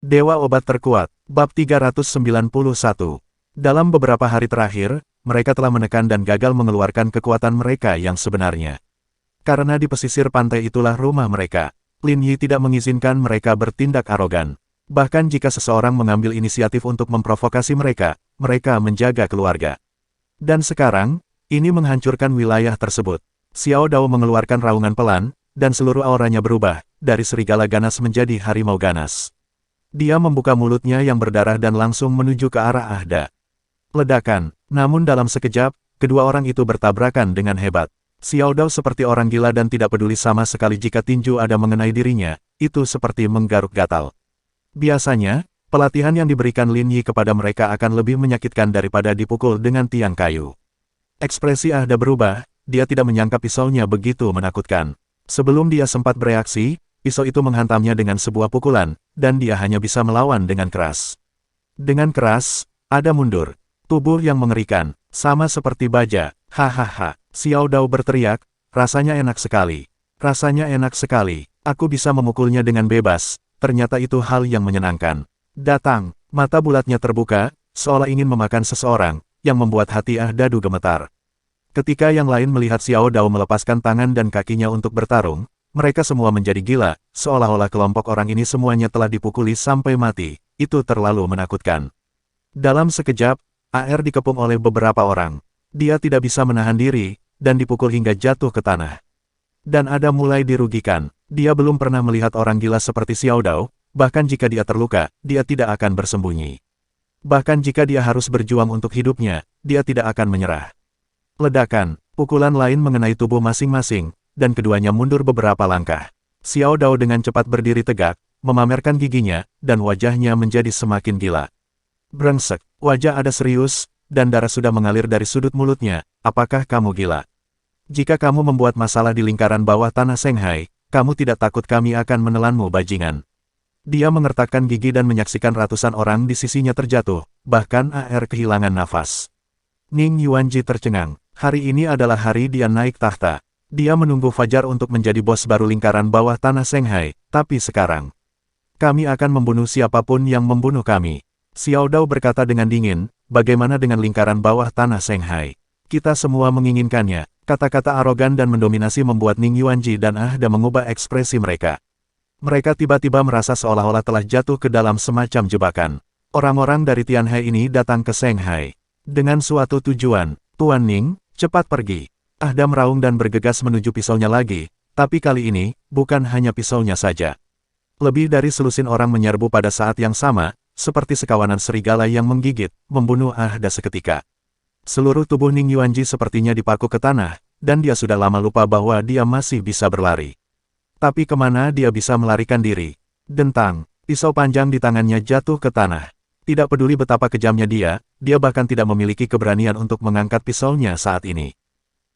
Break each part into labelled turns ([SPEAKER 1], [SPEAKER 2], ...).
[SPEAKER 1] Dewa Obat Terkuat, Bab 391. Dalam beberapa hari terakhir, mereka telah menekan dan gagal mengeluarkan kekuatan mereka yang sebenarnya. Karena di pesisir pantai itulah rumah mereka, Lin Yi tidak mengizinkan mereka bertindak arogan. Bahkan jika seseorang mengambil inisiatif untuk memprovokasi mereka, mereka menjaga keluarga. Dan sekarang, ini menghancurkan wilayah tersebut. Xiao Dao mengeluarkan raungan pelan, dan seluruh auranya berubah, dari serigala ganas menjadi harimau ganas. Dia membuka mulutnya yang berdarah dan langsung menuju ke arah Ahda. Ledakan, namun dalam sekejap, kedua orang itu bertabrakan dengan hebat. Xiao Dao seperti orang gila dan tidak peduli sama sekali jika tinju ada mengenai dirinya, itu seperti menggaruk gatal. Biasanya, pelatihan yang diberikan Lin Yi kepada mereka akan lebih menyakitkan daripada dipukul dengan tiang kayu. Ekspresi Ahda berubah, dia tidak menyangka pisaunya begitu menakutkan. Sebelum dia sempat bereaksi, pisau itu menghantamnya dengan sebuah pukulan, dan dia hanya bisa melawan dengan keras. Dengan keras, Ahda mundur. Tubuh yang mengerikan, sama seperti baja, hahaha. Xiao Dao berteriak, rasanya enak sekali. Rasanya enak sekali, aku bisa memukulnya dengan bebas. Ternyata itu hal yang menyenangkan. Datang, mata bulatnya terbuka, seolah ingin memakan seseorang, yang membuat hati Ahda gemetar. Ketika yang lain melihat Xiao Dao melepaskan tangan dan kakinya untuk bertarung, mereka semua menjadi gila, seolah-olah kelompok orang ini semuanya telah dipukuli sampai mati. Itu terlalu menakutkan. Dalam sekejap, AR dikepung oleh beberapa orang. Dia tidak bisa menahan diri, dan dipukul hingga jatuh ke tanah. Dan Ahda mulai dirugikan. Dia belum pernah melihat orang gila seperti Xiao Dao, bahkan jika dia terluka, dia tidak akan bersembunyi. Bahkan jika dia harus berjuang untuk hidupnya, dia tidak akan menyerah. Ledakan, pukulan lain mengenai tubuh masing-masing, dan keduanya mundur beberapa langkah. Xiao Dao dengan cepat berdiri tegak, memamerkan giginya, dan wajahnya menjadi semakin gila. Brengsek, wajah Ahda serius, dan darah sudah mengalir dari sudut mulutnya. Apakah kamu gila? Jika kamu membuat masalah di lingkaran bawah tanah Shanghai, kamu tidak takut kami akan menelanmu bajingan. Dia mengertakkan gigi dan menyaksikan ratusan orang di sisinya terjatuh, bahkan AR kehilangan nafas. Ning Yuanji tercengang. Hari ini adalah hari dia naik tahta. Dia menunggu fajar untuk menjadi bos baru lingkaran bawah tanah Shanghai, tapi sekarang, kami akan membunuh siapapun yang membunuh kami. Xiao Dao berkata dengan dingin, bagaimana dengan lingkaran bawah tanah Shanghai? Kita semua menginginkannya. Kata-kata arogan dan mendominasi membuat Ning Yuanji dan Ahda mengubah ekspresi mereka. Mereka tiba-tiba merasa seolah-olah telah jatuh ke dalam semacam jebakan. Orang-orang dari Tianhai ini datang ke Shanghai dengan suatu tujuan. Tuan Ning, cepat pergi. Ahda meraung dan bergegas menuju pisaunya lagi, tapi kali ini, bukan hanya pisaunya saja. Lebih dari selusin orang menyerbu pada saat yang sama, seperti sekawanan serigala yang menggigit, membunuh Ahda seketika. Seluruh tubuh Ning Yuanji sepertinya dipaku ke tanah, dan dia sudah lama lupa bahwa dia masih bisa berlari. Tapi kemana dia bisa melarikan diri? Dentang, pisau panjang di tangannya jatuh ke tanah. Tidak peduli betapa kejamnya dia bahkan tidak memiliki keberanian untuk mengangkat pisaunya saat ini.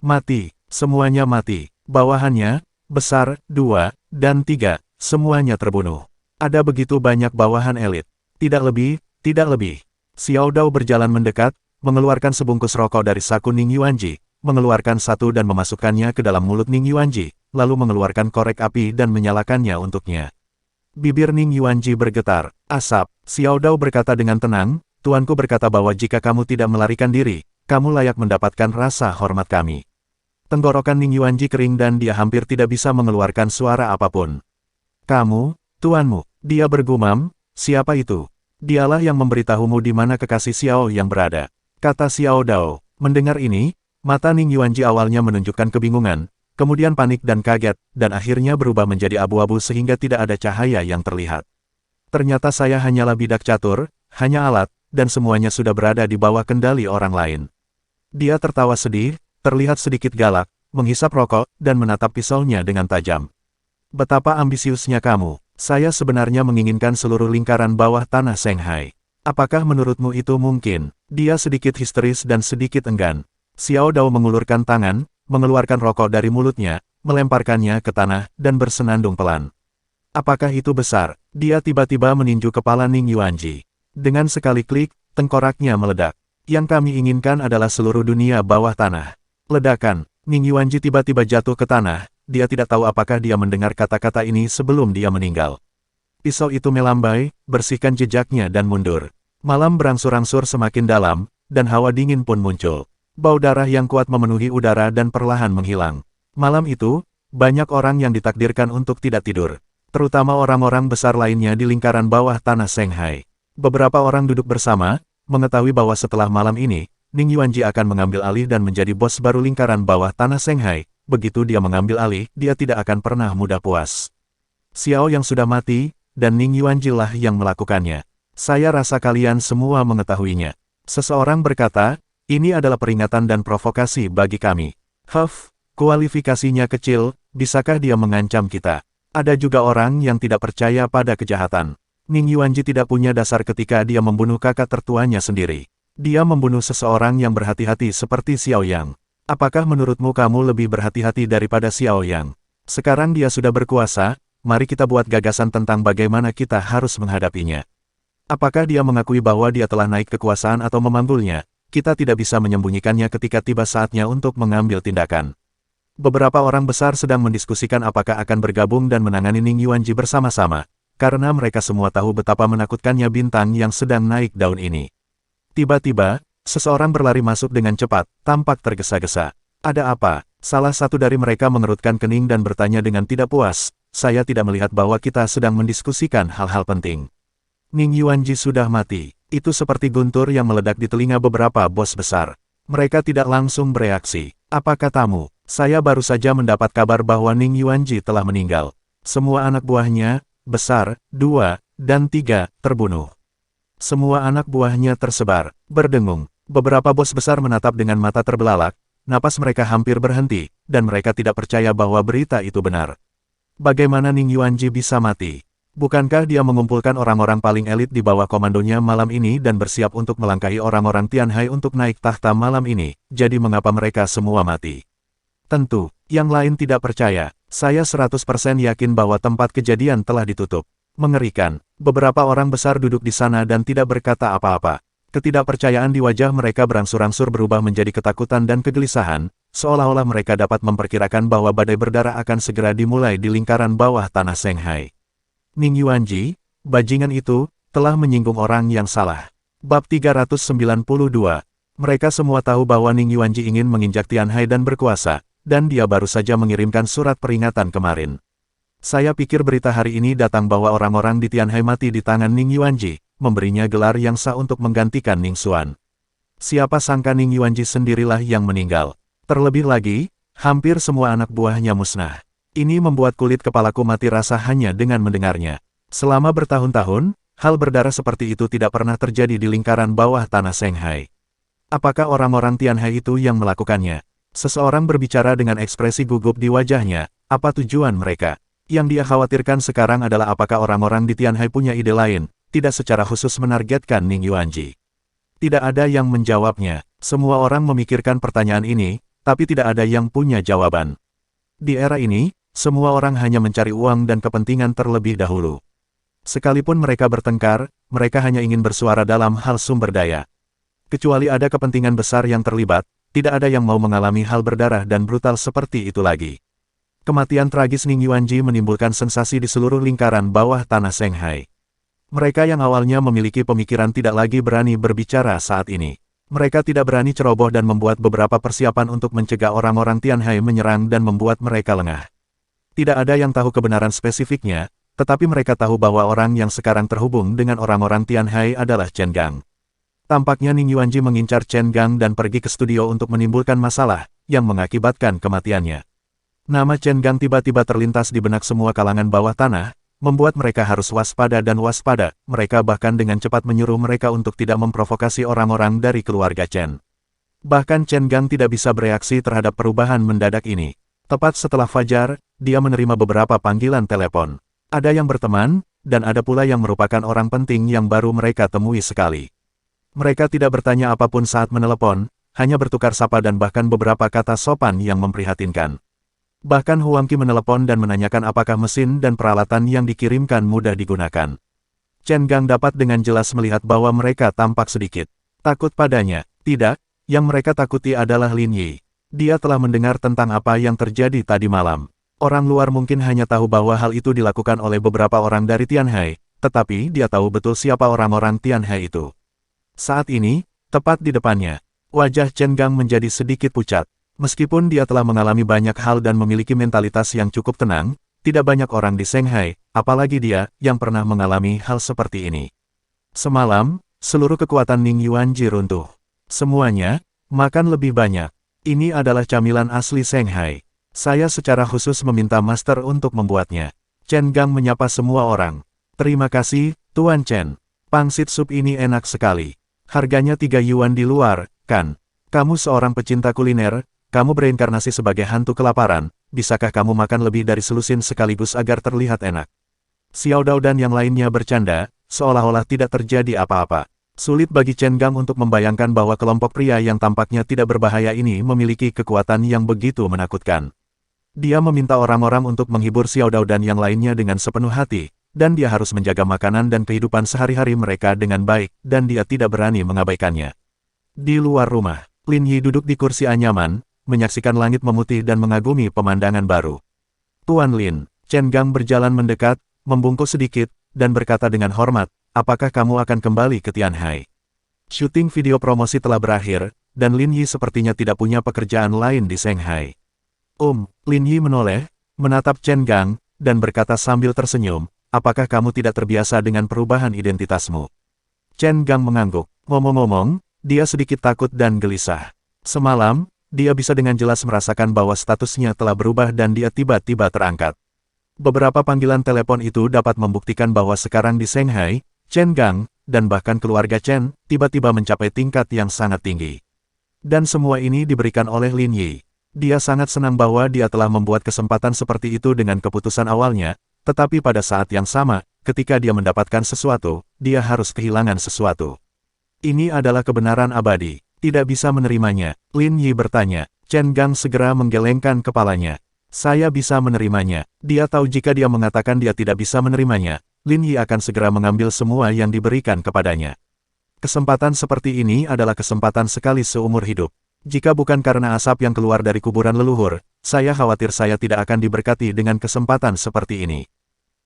[SPEAKER 1] Mati, semuanya mati. Bawahannya, besar, 2, dan 3, semuanya terbunuh. Ada begitu banyak bawahan elit. Tidak lebih, tidak lebih. Xiao Dao berjalan mendekat, mengeluarkan sebungkus rokok dari saku Ning Yuanji, mengeluarkan satu dan memasukkannya ke dalam mulut Ning Yuanji, lalu mengeluarkan korek api dan menyalakannya untuknya. Bibir Ning Yuanji bergetar. Asap, Xiao Dao berkata dengan tenang, tuanku berkata bahwa jika kamu tidak melarikan diri, kamu layak mendapatkan rasa hormat kami. Tenggorokan Ning Yuanji kering dan dia hampir tidak bisa mengeluarkan suara apapun. Kamu, tuanmu, dia bergumam, siapa itu? Dialah yang memberitahumu di mana kekasih Xiao yang berada. Kata Xiao Dao. Mendengar ini, mata Ning Yuanji awalnya menunjukkan kebingungan, kemudian panik dan kaget, dan akhirnya berubah menjadi abu-abu sehingga tidak ada cahaya yang terlihat. Ternyata saya hanyalah bidak catur, hanya alat, dan semuanya sudah berada di bawah kendali orang lain. Dia tertawa sedih, terlihat sedikit galak, menghisap rokok, dan menatap pisaunya dengan tajam. Betapa ambisiusnya kamu. Saya sebenarnya menginginkan seluruh lingkaran bawah tanah Shanghai. Apakah menurutmu itu mungkin? Dia sedikit histeris dan sedikit enggan. Xiao Dao mengulurkan tangan, mengeluarkan rokok dari mulutnya, melemparkannya ke tanah, dan bersenandung pelan. Apakah itu besar? Dia tiba-tiba meninju kepala Ning Yuanji. Dengan sekali klik, tengkoraknya meledak. Yang kami inginkan adalah seluruh dunia bawah tanah. Ledakan, Ning Yuanji tiba-tiba jatuh ke tanah, dia tidak tahu apakah dia mendengar kata-kata ini sebelum dia meninggal. Pisau itu melambai, bersihkan jejaknya dan mundur. Malam berangsur-angsur semakin dalam, dan hawa dingin pun muncul. Bau darah yang kuat memenuhi udara dan perlahan menghilang. Malam itu, banyak orang yang ditakdirkan untuk tidak tidur. Terutama orang-orang besar lainnya di lingkaran bawah tanah Shanghai. Beberapa orang duduk bersama, mengetahui bahwa setelah malam ini, Ning Yuanji akan mengambil alih dan menjadi bos baru lingkaran bawah tanah Shanghai. Begitu dia mengambil alih, dia tidak akan pernah mudah puas. Xiao yang sudah mati, dan Ning Yuanji lah yang melakukannya. Saya rasa kalian semua mengetahuinya. Seseorang berkata, ini adalah peringatan dan provokasi bagi kami. Kualifikasinya kecil, bisakah dia mengancam kita? Ada juga orang yang tidak percaya pada kejahatan. Ning Yuanji tidak punya dasar ketika dia membunuh kakak tertuanya sendiri. Dia membunuh seseorang yang berhati-hati seperti Xiao Yang. Apakah menurutmu kamu lebih berhati-hati daripada Xiao Yang? Sekarang dia sudah berkuasa, mari kita buat gagasan tentang bagaimana kita harus menghadapinya. Apakah dia mengakui bahwa dia telah naik kekuasaan atau memanggulnya? Kita tidak bisa menyembunyikannya ketika tiba saatnya untuk mengambil tindakan. Beberapa orang besar sedang mendiskusikan apakah akan bergabung dan menangani Ning Yuanji bersama-sama, karena mereka semua tahu betapa menakutkannya bintang yang sedang naik daun ini. Tiba-tiba, seseorang berlari masuk dengan cepat, tampak tergesa-gesa. Ada apa? Salah satu dari mereka mengerutkan kening dan bertanya dengan tidak puas, saya tidak melihat bahwa kita sedang mendiskusikan hal-hal penting. Ning Yuanji sudah mati. Itu seperti guntur yang meledak di telinga beberapa bos besar. Mereka tidak langsung bereaksi. Apa katamu? Saya baru saja mendapat kabar bahwa Ning Yuanji telah meninggal. Semua anak buahnya, besar, 2, dan 3, terbunuh. Semua anak buahnya tersebar, berdengung. Beberapa bos besar menatap dengan mata terbelalak, napas mereka hampir berhenti, dan mereka tidak percaya bahwa berita itu benar. Bagaimana Ning Yuanji bisa mati? Bukankah dia mengumpulkan orang-orang paling elit di bawah komandonya malam ini dan bersiap untuk melangkahi orang-orang Tianhai untuk naik tahta malam ini, jadi mengapa mereka semua mati? Tentu, yang lain tidak percaya. Saya 100% yakin bahwa tempat kejadian telah ditutup. Mengerikan, beberapa orang besar duduk di sana dan tidak berkata apa-apa. Ketidakpercayaan di wajah mereka berangsur-angsur berubah menjadi ketakutan dan kegelisahan, seolah-olah mereka dapat memperkirakan bahwa badai berdarah akan segera dimulai di lingkaran bawah tanah Shanghai. Ning Yuanji, bajingan itu, telah menyinggung orang yang salah. Bab 392. Mereka semua tahu bahwa Ning Yuanji ingin menginjak Tianhai dan berkuasa, dan dia baru saja mengirimkan surat peringatan kemarin. Saya pikir berita hari ini datang bahwa orang-orang di Tianhai mati di tangan Ning Yuanji, memberinya gelar yang sah untuk menggantikan Ning Xuan. Siapa sangka Ning Yuanji sendirilah yang meninggal. Terlebih lagi, hampir semua anak buahnya musnah. Ini membuat kulit kepalaku mati rasa hanya dengan mendengarnya. Selama bertahun-tahun, hal berdarah seperti itu tidak pernah terjadi di lingkaran bawah tanah Shanghai. Apakah orang-orang Tianhai itu yang melakukannya? Seseorang berbicara dengan ekspresi gugup di wajahnya. Apa tujuan mereka? Yang dia khawatirkan sekarang adalah apakah orang-orang di Tianhai punya ide lain, tidak secara khusus menargetkan Ning Yuanji. Tidak ada yang menjawabnya. Semua orang memikirkan pertanyaan ini, tapi tidak ada yang punya jawaban. Di era ini, semua orang hanya mencari uang dan kepentingan terlebih dahulu. Sekalipun mereka bertengkar, mereka hanya ingin bersuara dalam hal sumber daya. Kecuali ada kepentingan besar yang terlibat, tidak ada yang mau mengalami hal berdarah dan brutal seperti itu lagi. Kematian tragis Ning Yuanji menimbulkan sensasi di seluruh lingkaran bawah tanah Shanghai. Mereka yang awalnya memiliki pemikiran tidak lagi berani berbicara saat ini. Mereka tidak berani ceroboh dan membuat beberapa persiapan untuk mencegah orang-orang Tianhai menyerang dan membuat mereka lengah. Tidak ada yang tahu kebenaran spesifiknya, tetapi mereka tahu bahwa orang yang sekarang terhubung dengan orang-orang Tianhai adalah Chen Gang. Tampaknya Ning Yuanji mengincar Chen Gang dan pergi ke studio untuk menimbulkan masalah, yang mengakibatkan kematiannya. Nama Chen Gang tiba-tiba terlintas di benak semua kalangan bawah tanah, membuat mereka harus waspada dan waspada, mereka bahkan dengan cepat menyuruh mereka untuk tidak memprovokasi orang-orang dari keluarga Chen. Bahkan Chen Gang tidak bisa bereaksi terhadap perubahan mendadak ini. Tepat setelah fajar, dia menerima beberapa panggilan telepon. Ada yang berteman, dan ada pula yang merupakan orang penting yang baru mereka temui sekali. Mereka tidak bertanya apapun saat menelepon, hanya bertukar sapa dan bahkan beberapa kata sopan yang memprihatinkan. Bahkan Huang Qi menelepon dan menanyakan apakah mesin dan peralatan yang dikirimkan mudah digunakan. Chen Gang dapat dengan jelas melihat bahwa mereka tampak sedikit takut padanya. Tidak, yang mereka takuti adalah Lin Yi. Dia telah mendengar tentang apa yang terjadi tadi malam. Orang luar mungkin hanya tahu bahwa hal itu dilakukan oleh beberapa orang dari Tianhai, tetapi dia tahu betul siapa orang-orang Tianhai itu. Saat ini, tepat di depannya, wajah Chen Gang menjadi sedikit pucat. Meskipun dia telah mengalami banyak hal dan memiliki mentalitas yang cukup tenang, tidak banyak orang di Shanghai, apalagi dia, yang pernah mengalami hal seperti ini. Semalam, seluruh kekuatan Ning Yuanji runtuh. Semuanya, makan lebih banyak. Ini adalah camilan asli Shanghai. Saya secara khusus meminta master untuk membuatnya. Chen Gang menyapa semua orang. Terima kasih, Tuan Chen. Pangsit sup ini enak sekali. Harganya 3 yuan di luar, kan? Kamu seorang pecinta kuliner, kamu bereinkarnasi sebagai hantu kelaparan, bisakah kamu makan lebih dari selusin sekaligus agar terlihat enak? Xiao Dao dan yang lainnya bercanda, seolah-olah tidak terjadi apa-apa. Sulit bagi Chen Gang untuk membayangkan bahwa kelompok pria yang tampaknya tidak berbahaya ini memiliki kekuatan yang begitu menakutkan. Dia meminta orang-orang untuk menghibur Xiao Dao dan yang lainnya dengan sepenuh hati, dan dia harus menjaga makanan dan kehidupan sehari-hari mereka dengan baik, dan dia tidak berani mengabaikannya. Di luar rumah, Lin Yi duduk di kursi anyaman, menyaksikan langit memutih dan mengagumi pemandangan baru. Tuan Lin, Chen Gang berjalan mendekat, membungkuk sedikit, dan berkata dengan hormat, apakah kamu akan kembali ke Tianhai? Syuting video promosi telah berakhir, dan Lin Yi sepertinya tidak punya pekerjaan lain di Shanghai. Lin Yi menoleh, menatap Chen Gang, dan berkata sambil tersenyum, apakah kamu tidak terbiasa dengan perubahan identitasmu? Chen Gang mengangguk. Ngomong-ngomong, dia sedikit takut dan gelisah. Semalam, dia bisa dengan jelas merasakan bahwa statusnya telah berubah dan dia tiba-tiba terangkat. Beberapa panggilan telepon itu dapat membuktikan bahwa sekarang di Shanghai, Chen Gang, dan bahkan keluarga Chen, tiba-tiba mencapai tingkat yang sangat tinggi. Dan semua ini diberikan oleh Lin Yi. Dia sangat senang bahwa dia telah membuat kesempatan seperti itu dengan keputusan awalnya, tetapi pada saat yang sama, ketika dia mendapatkan sesuatu, dia harus kehilangan sesuatu. Ini adalah kebenaran abadi. Tidak bisa menerimanya. Lin Yi bertanya. Chen Gang segera menggelengkan kepalanya. Saya bisa menerimanya. Dia tahu jika dia mengatakan dia tidak bisa menerimanya, Lin Yi akan segera mengambil semua yang diberikan kepadanya. Kesempatan seperti ini adalah kesempatan sekali seumur hidup. Jika bukan karena asap yang keluar dari kuburan leluhur, saya khawatir saya tidak akan diberkati dengan kesempatan seperti ini.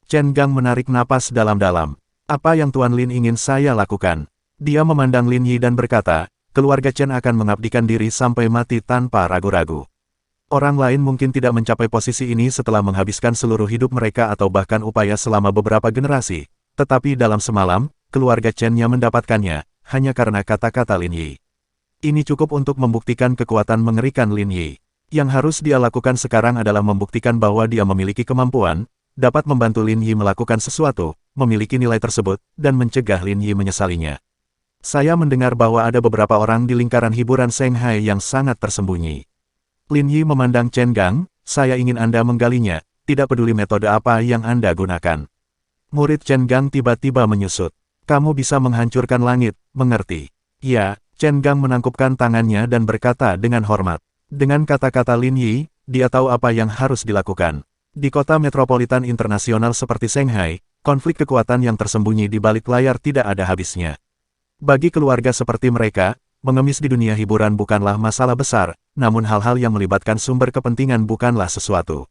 [SPEAKER 1] Chen Gang menarik napas dalam-dalam. Apa yang Tuan Lin ingin saya lakukan? Dia memandang Lin Yi dan berkata, keluarga Chen akan mengabdikan diri sampai mati tanpa ragu-ragu. Orang lain mungkin tidak mencapai posisi ini setelah menghabiskan seluruh hidup mereka atau bahkan upaya selama beberapa generasi, tetapi dalam semalam, keluarga Chen-nya mendapatkannya, hanya karena kata-kata Lin Yi. Ini cukup untuk membuktikan kekuatan mengerikan Lin Yi. Yang harus dia lakukan sekarang adalah membuktikan bahwa dia memiliki kemampuan, dapat membantu Lin Yi melakukan sesuatu, memiliki nilai tersebut, dan mencegah Lin Yi menyesalinya. Saya mendengar bahwa ada beberapa orang di lingkaran hiburan Shanghai yang sangat tersembunyi. Lin Yi memandang Chen Gang, saya ingin Anda menggalinya, tidak peduli metode apa yang Anda gunakan. Murid Chen Gang tiba-tiba menyusut. Kamu bisa menghancurkan langit, mengerti? Ya. Chen Gang menangkupkan tangannya dan berkata dengan hormat. Dengan kata-kata Lin Yi, dia tahu apa yang harus dilakukan. Di kota metropolitan internasional seperti Shanghai, konflik kekuatan yang tersembunyi di balik layar tidak ada habisnya. Bagi keluarga seperti mereka, mengemis di dunia hiburan bukanlah masalah besar, namun hal-hal yang melibatkan sumber kepentingan bukanlah sesuatu.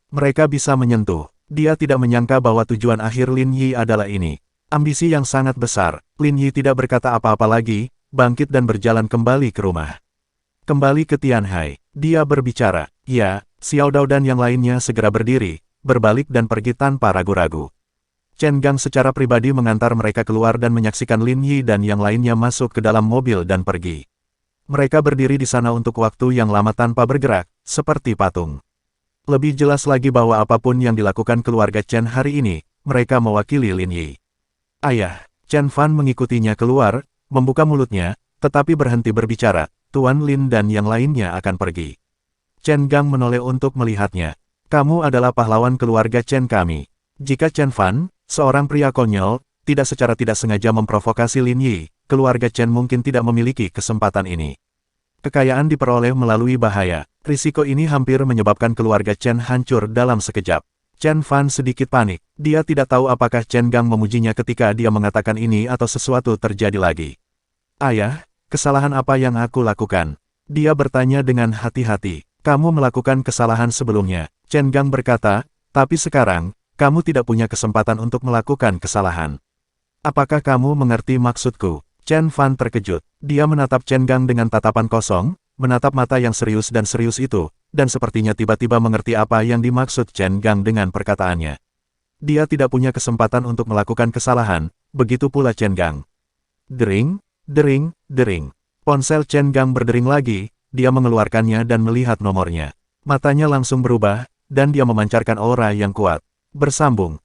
[SPEAKER 1] Mereka bisa menyentuh. Dia tidak menyangka bahwa tujuan akhir Lin Yi adalah ini. Ambisi yang sangat besar. Lin Yi tidak berkata apa-apa lagi, bangkit dan berjalan kembali ke rumah. Kembali ke Tianhai, dia berbicara. Ya, Xiao Dao dan yang lainnya segera berdiri, berbalik dan pergi tanpa ragu-ragu. Chen Gang secara pribadi mengantar mereka keluar dan menyaksikan Lin Yi dan yang lainnya masuk ke dalam mobil dan pergi. Mereka berdiri di sana untuk waktu yang lama tanpa bergerak, seperti patung. Lebih jelas lagi bahwa apapun yang dilakukan keluarga Chen hari ini, mereka mewakili Lin Yi. Ayah, Chen Fan mengikutinya keluar, membuka mulutnya, tetapi berhenti berbicara. Tuan Lin dan yang lainnya akan pergi. Chen Gang menoleh untuk melihatnya. Kamu adalah pahlawan keluarga Chen kami. Jika Chen Fan, seorang pria konyol, tidak secara tidak sengaja memprovokasi Lin Yi, keluarga Chen mungkin tidak memiliki kesempatan ini. Kekayaan diperoleh melalui bahaya. Risiko ini hampir menyebabkan keluarga Chen hancur dalam sekejap. Chen Fan sedikit panik. Dia tidak tahu apakah Chen Gang memujinya ketika dia mengatakan ini atau sesuatu terjadi lagi. Ayah, kesalahan apa yang aku lakukan? Dia bertanya dengan hati-hati. Kamu melakukan kesalahan sebelumnya, Chen Gang berkata, tapi sekarang, kamu tidak punya kesempatan untuk melakukan kesalahan. Apakah kamu mengerti maksudku? Chen Fan terkejut. Dia menatap Chen Gang dengan tatapan kosong, menatap mata yang serius itu, dan sepertinya tiba-tiba mengerti apa yang dimaksud Chen Gang dengan perkataannya. Dia tidak punya kesempatan untuk melakukan kesalahan, begitu pula Chen Gang. Dering, dering, dering. Ponsel Chen Gang berdering lagi, dia mengeluarkannya dan melihat nomornya. Matanya langsung berubah, dan dia memancarkan aura yang kuat. Bersambung.